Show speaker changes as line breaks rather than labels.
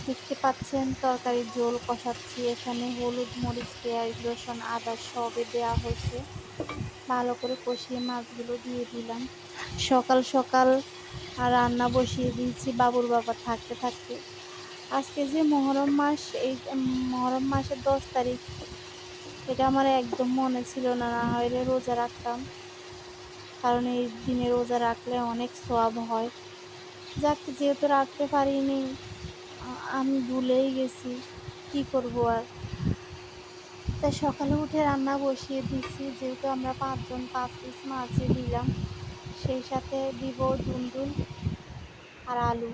দেখতে পাচ্ছেন তরকারির ঝোল কষাচ্ছি। এখানে হলুদ, মরিচ, পেঁয়াজ, রসুন, আদা সবই দেয়া হয়েছে। ভালো করে কষিয়ে মাছগুলো দিয়ে দিলাম। সকাল সকাল রান্না বসিয়ে দিয়েছি বাবুর বাবা থাকতে থাকতে। আজকে যে মহরম মাস, এই মহরম মাসের ১০ তারিখ, এটা আমার একদম মনে ছিল না, না হইলে রোজা রাখতাম। কারণ এই দিনে রোজা রাখলে অনেক সওয়াব হয়। যাক, যেহেতু রাখতে পারিনি, আমি ভুলেই গেছি, কি করব আর। তাই সকালে উঠে রান্না বসিয়ে দিছি। যেহেতু আমরা ৫ জন, ৫ পিস মাছই দিলাম, সেই সাথে দিব দুন্দুল আর আলু।